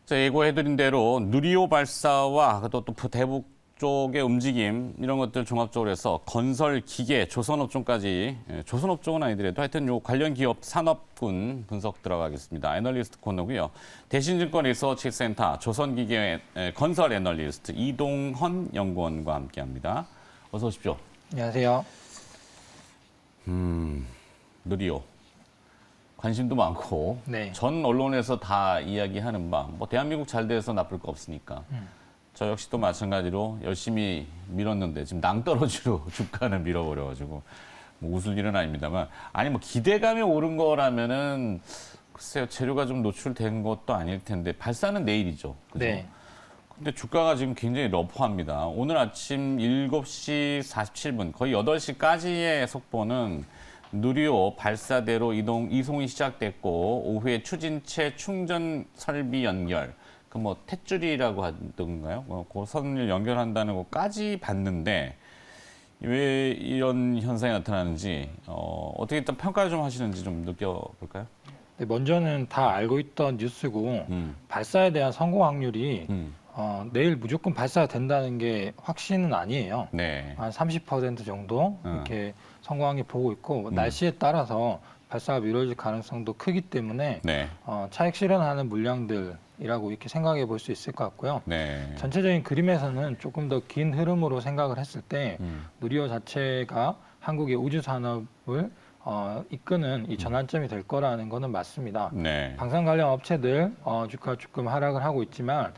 자, 예고해드린 대로 누리호 발사와 또 대북 쪽의 움직임 이런 것들 종합적으로 해서 건설, 기계, 조선업종까지 조선업종은 아니더라도 하여튼 요 관련 기업 산업군 분석 들어가겠습니다. 애널리스트 코너고요. 대신증권 리서치센터 조선기계 건설 애널리스트 이동헌 연구원과 함께합니다. 어서 오십시오. 안녕하세요. 누리호. 관심도 많고 네. 전 언론에서 다 이야기하는 바, 뭐 대한민국 잘 돼서 나쁠 거 없으니까 저 역시도 마찬가지로 열심히 밀었는데 지금 낭떠러지로 주가는 밀어버려가지고 뭐 웃을 일은 아닙니다만 아니 뭐 기대감이 오른 거라면은 글쎄요 재료가 좀 노출된 것도 아닐 텐데 발사는 내일이죠. 그죠? 네. 근데 주가가 지금 굉장히 러프합니다. 오늘 아침 7시 47분 거의 8시까지의 속보는 누리호 발사대로 이송이 시작됐고 오후에 추진체 충전 설비 연결 그 뭐 탯줄이라고 하던가요? 그 선을 연결한다는 것까지 봤는데 왜 이런 현상이 나타나는지 어떻게 일단 평가를 좀 하시는지 좀 느껴볼까요? 네, 먼저는 다 알고 있던 뉴스고 발사에 대한 성공 확률이 내일 무조건 발사가 된다는 게 확신은 아니에요. 네. 한 30% 정도 이렇게 성공 확률 보고 있고 날씨에 따라서 발사가 미뤄질 가능성도 크기 때문에 네. 차익 실현하는 물량들이라고 이렇게 생각해 볼 수 있을 것 같고요. 네. 전체적인 그림에서는 조금 더 긴 흐름으로 생각을 했을 때 누리호 자체가 한국의 우주 산업을 이끄는 이 전환점이 될 거라는 거는 맞습니다. 네. 방산 관련 업체들 주가 조금 하락을 하고 있지만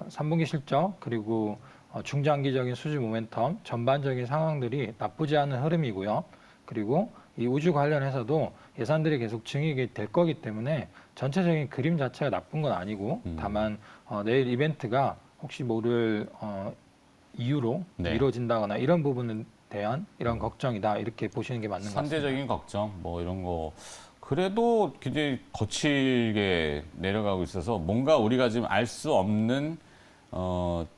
3분기 실적 그리고 중장기적인 수주 모멘텀 전반적인 상황들이 나쁘지 않은 흐름이고요. 그리고 이 우주 관련해서도 예산들이 계속 증액이 될 거기 때문에 전체적인 그림 자체가 나쁜 건 아니고 다만 내일 이벤트가 혹시 모를 이유로 네. 미뤄진다거나 이런 부분에 대한 이런 걱정이다 이렇게 보시는 게 맞는 것 같습니다. 선제적인 걱정 뭐 이런 거 그래도 굉장히 거칠게 내려가고 있어서 뭔가 우리가 지금 알 수 없는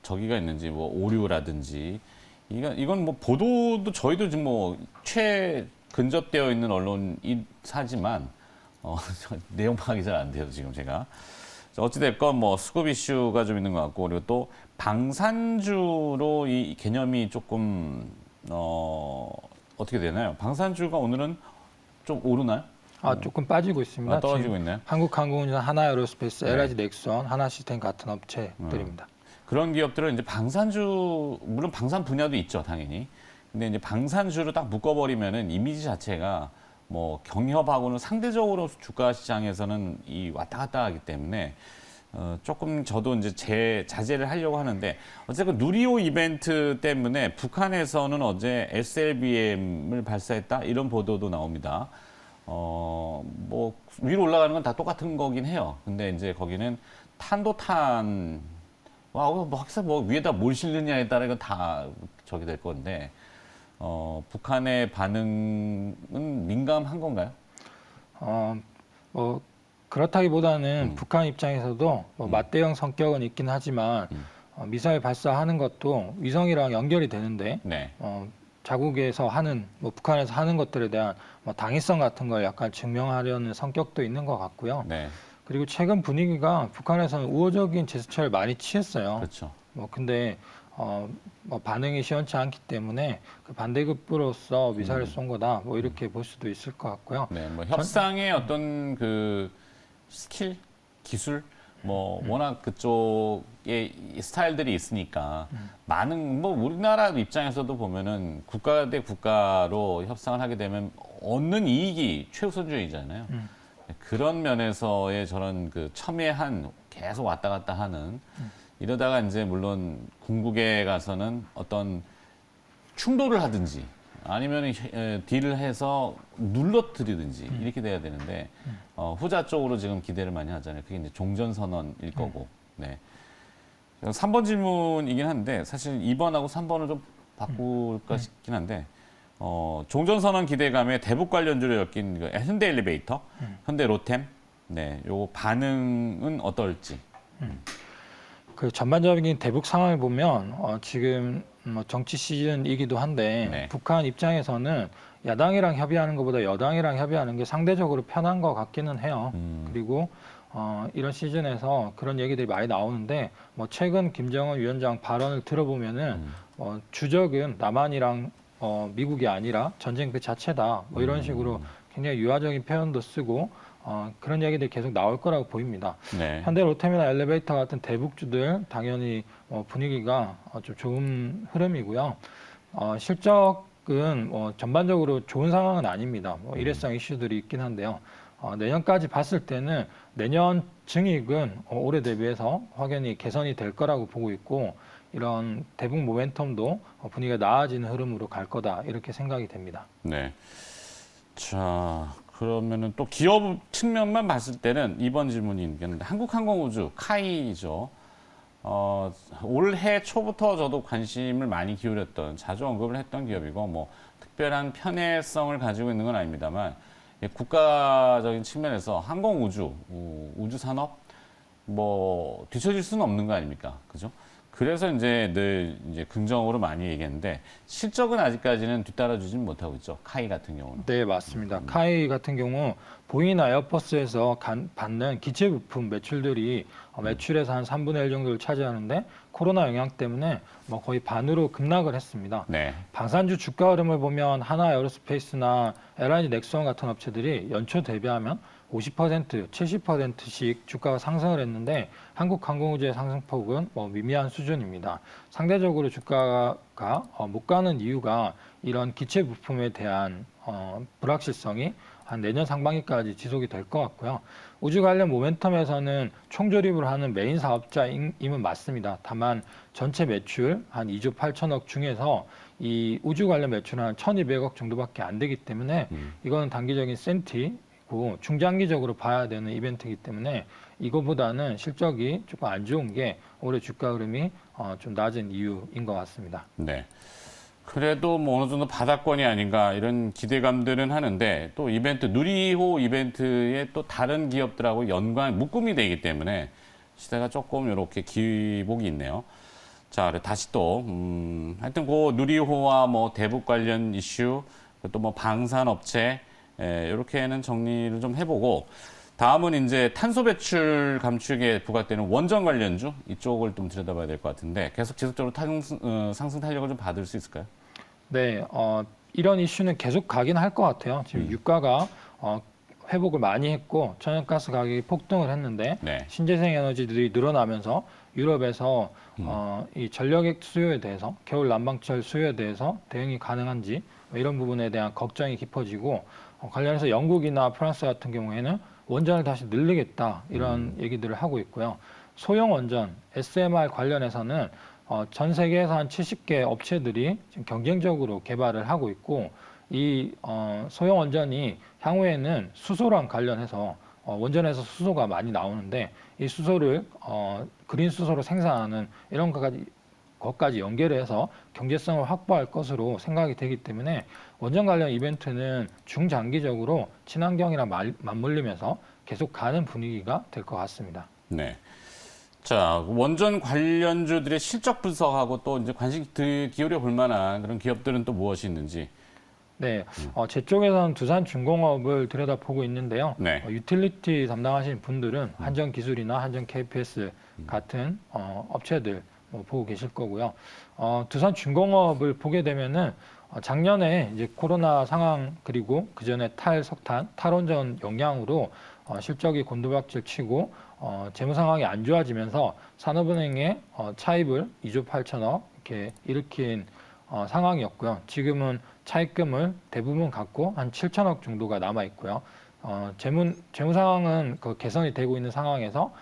저기가 있는지 뭐 오류라든지 이건 뭐 보도도 저희도 지금 뭐 근접되어 있는 언론사지만 내용 파악이 잘 안 돼요 지금 제가. 어찌됐건 뭐 수급 이슈가 좀 있는 것 같고 그리고 또 방산주로 이 개념이 조금 어떻게 되나요? 방산주가 오늘은 좀 오르나요? 조금 빠지고 있습니다. 떨어지고 지금 있나요? 한국항공운전, 하나에어로스페이스, 네. LIG 넥선, 하나시스템 같은 업체들입니다. 그런 기업들은 이제 방산주 물론 방산 분야도 있죠 당연히. 근데 이제 방산주로 딱 묶어버리면은 이미지 자체가 뭐 경협하고는 상대적으로 주가 시장에서는 이 왔다 갔다 하기 때문에 조금 저도 이제 자제를 하려고 하는데 어쨌든 누리호 이벤트 때문에 북한에서는 어제 SLBM을 발사했다 이런 보도도 나옵니다. 뭐 위로 올라가는 건 다 똑같은 거긴 해요. 근데 이제 거기는 탄도탄 뭐 확실히 뭐 위에다 뭘 실느냐에 따라 이건 다 저기 될 건데 북한의 반응은 민감한 건가요? 뭐 그렇다기보다는 북한 입장에서도 뭐 맞대응 성격은 있긴 하지만 미사일 발사하는 것도 위성이랑 연결이 되는데 네. 자국에서 하는 뭐 북한에서 하는 것들에 대한 뭐 당위성 같은 걸 약간 증명하려는 성격도 있는 것 같고요. 네. 그리고 최근 분위기가 북한에서는 우호적인 제스처를 많이 취했어요. 그렇죠. 근데 뭐 반응이 시원치 않기 때문에 그 반대급부로서 미사일을 쏜 거다. 뭐 이렇게 볼 수도 있을 것 같고요. 네. 뭐 협상의 어떤 그 스킬, 기술 뭐 워낙 그쪽에 스타일들이 있으니까 많은 뭐 우리나라 입장에서도 보면은 국가 대 국가로 협상을 하게 되면 얻는 이익이 최우선주의잖아요. 그런 면에서의 저런 그 첨예한 계속 왔다 갔다 하는 이러다가 이제 물론 궁극에 가서는 어떤 충돌을 하든지 아니면 딜을 해서 눌러뜨리든지 이렇게 돼야 되는데 후자 쪽으로 지금 기대를 많이 하잖아요. 그게 이제 종전선언일 거고. 네. 3번 질문이긴 한데 사실 2번하고 3번을 좀 바꿀까 싶긴 한데 종전선언 기대감에 대북 관련주로 엮인 그 현대 엘리베이터, 현대 로템, 네, 요 반응은 어떨지. 그 전반적인 대북 상황을 보면 지금 뭐 정치 시즌이기도 한데 네. 북한 입장에서는 야당이랑 협의하는 것보다 여당이랑 협의하는 게 상대적으로 편한 것 같기는 해요. 그리고 이런 시즌에서 그런 얘기들이 많이 나오는데 뭐 최근 김정은 위원장 발언을 들어보면은 주적은 남한이랑 미국이 아니라 전쟁 그 자체다. 뭐 이런 식으로 굉장히 유화적인 표현도 쓰고 그런 얘기들이 계속 나올 거라고 보입니다. 네. 현대로템이나 엘리베이터 같은 대북주들 당연히 분위기가 좀 좋은 흐름이고요. 실적은 전반적으로 좋은 상황은 아닙니다. 뭐 일회성 이슈들이 있긴 한데요. 내년까지 봤을 때는 내년 증익은 올해 대비해서 확연히 개선이 될 거라고 보고 있고 이런 대북 모멘텀도 분위기가 나아지는 흐름으로 갈 거다 이렇게 생각이 됩니다. 네. 자, 그러면은 또 기업 측면만 봤을 때는 이번 질문이 있겠는데 한국항공우주 카이죠. 올해 초부터 저도 관심을 많이 기울였던, 자주 언급을 했던 기업이고, 뭐, 특별한 편애성을 가지고 있는 건 아닙니다만, 국가적인 측면에서 항공우주, 우주산업, 뭐, 뒤처질 수는 없는 거 아닙니까? 그죠? 그래서 이제 늘 이제 긍정으로 많이 얘기했는데, 실적은 아직까지는 뒤따라주진 못하고 있죠. 카이 같은 경우는. 네, 맞습니다. 카이 같은 경우 보잉이나 에어버스에서 받는 기체 부품 매출들이 매출에서 한 3분의 1 정도를 차지하는데 코로나 영향 때문에 뭐 거의 반으로 급락을 했습니다. 네. 방산주 주가 흐름을 보면 하나 에어로스페이스나 LIG 넥스원 같은 업체들이 연초 대비하면 50%, 70%씩 주가가 상승을 했는데 한국항공우주의 상승폭은 뭐 미미한 수준입니다. 상대적으로 주가가 못 가는 이유가 이런 기체 부품에 대한 불확실성이 한 내년 상반기까지 지속이 될 것 같고요. 우주 관련 모멘텀에서는 총조립을 하는 메인 사업자임은 맞습니다. 다만 전체 매출 한 2조 8천억 중에서 이 우주 관련 매출은 한 1,200억 정도밖에 안 되기 때문에 이거는 단기적인 센티고 중장기적으로 봐야 되는 이벤트이기 때문에 이거보다는 실적이 조금 안 좋은 게 올해 주가 흐름이 좀 낮은 이유인 것 같습니다. 네. 그래도 뭐 어느 정도 바닥권이 아닌가 이런 기대감들은 하는데 또 이벤트, 누리호 이벤트에 또 다른 기업들하고 묶음이 되기 때문에 시대가 조금 이렇게 기복이 있네요. 자, 다시 또, 하여튼 그 누리호와 뭐 대북 관련 이슈, 또 뭐 방산업체, 이렇게는 정리를 좀 해보고 다음은 이제 탄소 배출 감축에 부각되는 원전 관련주 이쪽을 좀 들여다봐야 될 것 같은데 계속 지속적으로 상승 탄력을 좀 받을 수 있을까요? 네, 이런 이슈는 계속 가긴 할 것 같아요. 지금 유가가 회복을 많이 했고 천연가스 가격이 폭등을 했는데 네. 신재생 에너지들이 늘어나면서 유럽에서 이 전력의 수요에 대해서 겨울 난방철 수요에 대해서 대응이 가능한지 이런 부분에 대한 걱정이 깊어지고 관련해서 영국이나 프랑스 같은 경우에는 원전을 다시 늘리겠다 이런 얘기들을 하고 있고요. 소형 원전 SMR 관련해서는 전 세계에서 한 70개 업체들이 지금 경쟁적으로 개발을 하고 있고 이 소형 원전이 향후에는 수소랑 관련해서 원전에서 수소가 많이 나오는데 이 수소를 그린 수소로 생산하는 이런 것까지 연결해서 경제성을 확보할 것으로 생각이 되기 때문에 원전 관련 이벤트는 중장기적으로 친환경이랑 맞물리면서 계속 가는 분위기가 될 것 같습니다. 네. 자, 원전 관련주들의 실적 분석하고 또 이제 관심 기울여 볼 만한 그런 기업들은 또 무엇이 있는지. 네, 제 쪽에서는 두산중공업을 들여다보고 있는데요. 네. 유틸리티 담당하시는 분들은 한전기술이나 한전 KPS 같은 업체들 보고 계실 거고요. 두산중공업을 보게 되면은 작년에 이제 코로나 상황 그리고 그 전에 탈석탄, 탈원전 영향으로 실적이 곤두박질 치고 재무 상황이 안 좋아지면서 산업은행에 차입을 2조 8천억 이렇게 일으킨 상황이었고요. 지금은 차입금을 대부분 갖고 한 7천억 정도가 남아 있고요. 재무 상황은 그 개선이 되고 있는 상황에서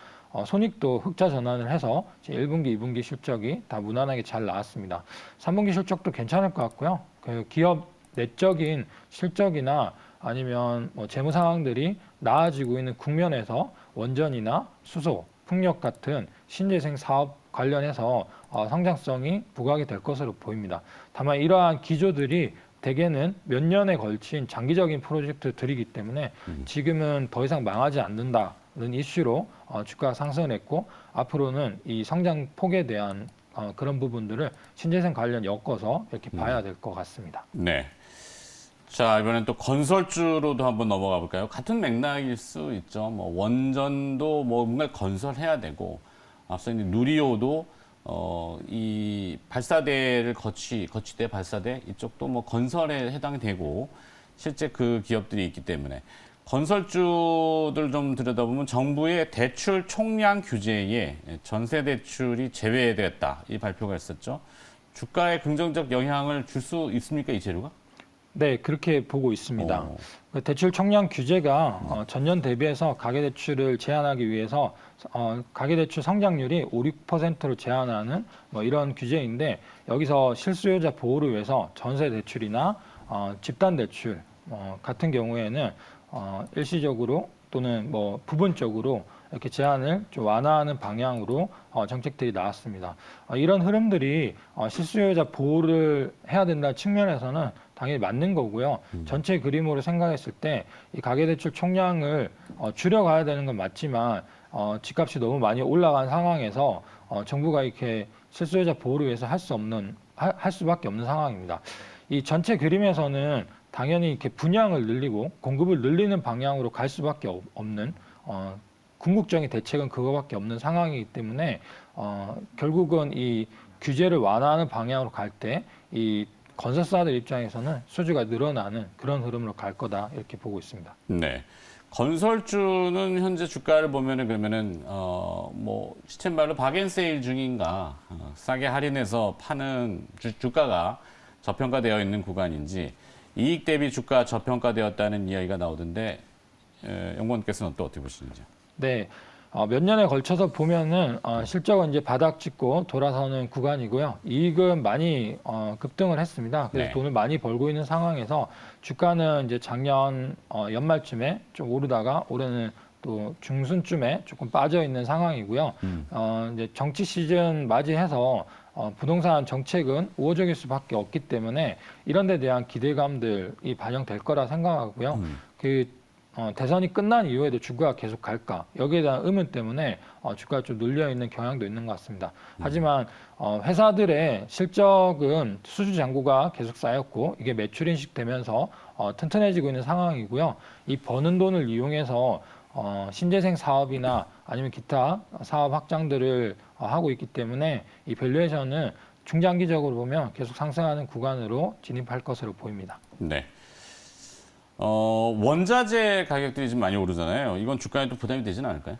손익도 흑자 전환을 해서 1분기, 2분기 실적이 다 무난하게 잘 나왔습니다. 3분기 실적도 괜찮을 것 같고요. 그 기업 내적인 실적이나 아니면 뭐 재무 상황들이 나아지고 있는 국면에서 원전이나 수소, 풍력 같은 신재생 사업 관련해서 성장성이 부각이 될 것으로 보입니다. 다만 이러한 기조들이 대개는 몇 년에 걸친 장기적인 프로젝트들이기 때문에 지금은 더 이상 망하지 않는다는 이슈로 주가가 상승을 했고 앞으로는 이 성장 폭에 대한 그런 부분들을 신재생 관련 엮어서 이렇게 봐야 될 것 같습니다. 네. 자, 이번엔 또 건설주로도 한번 넘어가 볼까요? 같은 맥락일 수 있죠. 뭐 원전도 뭐 뭔가 건설해야 되고, 앞서 이제 누리호도 이 발사대를 거치대 발사대 이쪽도 뭐 건설에 해당이 되고, 실제 그 기업들이 있기 때문에 건설주들 좀 들여다보면 정부의 대출 총량 규제에 전세 대출이 제외되었다 이 발표가 있었죠. 주가에 긍정적 영향을 줄 수 있습니까, 이 재료가? 네, 그렇게 보고 있습니다. 오. 그 대출 총량 규제가 전년 대비해서 가계대출을 제한하기 위해서 가계대출 성장률이 5, 6%로 제한하는 뭐 이런 규제인데, 여기서 실수요자 보호를 위해서 전세 대출이나 집단 대출 같은 경우에는 일시적으로 또는 뭐 부분적으로 이렇게 제한을 좀 완화하는 방향으로 정책들이 나왔습니다. 이런 흐름들이 실수요자 보호를 해야 된다는 측면에서는 당연히 맞는 거고요. 전체 그림으로 생각했을 때 이 가계대출 총량을 줄여가야 되는 건 맞지만 집값이 너무 많이 올라간 상황에서 정부가 이렇게 실수요자 보호를 위해서 할 수밖에 없는 상황입니다. 이 전체 그림에서는 당연히 이렇게 분양을 늘리고 공급을 늘리는 방향으로 갈 수밖에 없는 궁극적인 대책은 그거밖에 없는 상황이기 때문에 결국은 이 규제를 완화하는 방향으로 갈 때 이 건설사들 입장에서는 수주가 늘어나는 그런 흐름으로 갈 거다 이렇게 보고 있습니다. 네. 건설주는 현재 주가를 보면은 그러면은 뭐 시쳇말로 박앤세일 중인가 싸게 할인해서 파는 주가가 저평가되어 있는 구간인지 이익 대비 주가 저평가되었다는 이야기가 나오던데 연구원께서는 또 어떻게 보시는지요? 네. 몇 년에 걸쳐서 보면은 실적은 이제 바닥 찍고 돌아서는 구간이고요. 이익은 많이 급등을 했습니다. 그래서 네. 돈을 많이 벌고 있는 상황에서 주가는 이제 작년 연말쯤에 좀 오르다가 올해는 또 중순쯤에 조금 빠져 있는 상황이고요. 이제 정치 시즌 맞이해서 부동산 정책은 우호적일 수밖에 없기 때문에 이런 데 대한 기대감들이 반영될 거라 생각하고요. 대선이 끝난 이후에도 주가가 계속 갈까? 여기에 대한 의문 때문에 주가가 좀 눌려 있는 경향도 있는 것 같습니다. 하지만 회사들의 실적은 수주 잔고가 계속 쌓였고 이게 매출 인식되면서 튼튼해지고 있는 상황이고요. 이 버는 돈을 이용해서 신재생 사업이나 아니면 기타 사업 확장들을 하고 있기 때문에 이 밸류에이션은 중장기적으로 보면 계속 상승하는 구간으로 진입할 것으로 보입니다. 네. 원자재 가격들이 좀 많이 오르잖아요. 이건 주가에 또 부담이 되진 않을까요?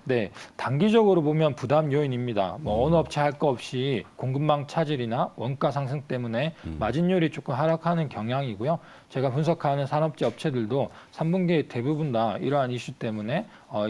네, 단기적으로 보면 부담 요인입니다. 뭐 어느 업체 할 거 없이 공급망 차질이나 원가 상승 때문에 마진율이 조금 하락하는 경향이고요. 제가 분석하는 산업재 업체들도 3분기 대부분 다 이러한 이슈 때문에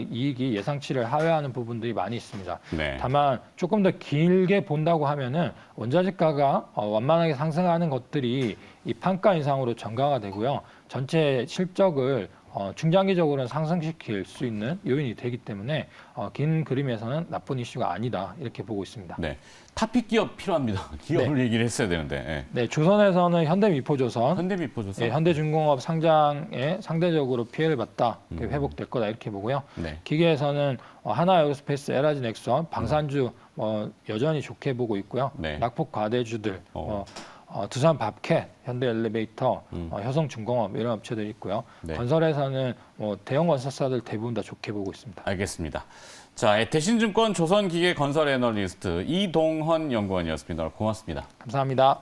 이익이 예상치를 하회하는 부분들이 많이 있습니다. 네. 다만 조금 더 길게 본다고 하면은 원자재가가 완만하게 상승하는 것들이 이 판가 인상으로 전가가 되고요. 전체 실적을 중장기적으로는 상승시킬 수 있는 요인이 되기 때문에 긴 그림에서는 나쁜 이슈가 아니다 이렇게 보고 있습니다. 네. 탑픽 기업 필요합니다. 기업을 얘기를 했어야 되는데. 네, 조선에서는 현대미포조선, 현대미포조선. 현대중공업 상장에 상대적으로 피해를 봤다, 회복될 거다 이렇게 보고요. 네. 기계에서는 하나에어로스페이스, LG 넥선, 방산주 여전히 좋게 보고 있고요. 네. 낙폭 과대주들, 두산 밥캣, 현대엘리베이터, 효성중공업 이런 업체들이 있고요. 네. 건설에서는 대형 건설사들 대부분 다 좋게 보고 있습니다. 알겠습니다. 자, 대신증권 조선기계건설 애널리스트 이동헌 연구원이었습니다. 고맙습니다. 감사합니다.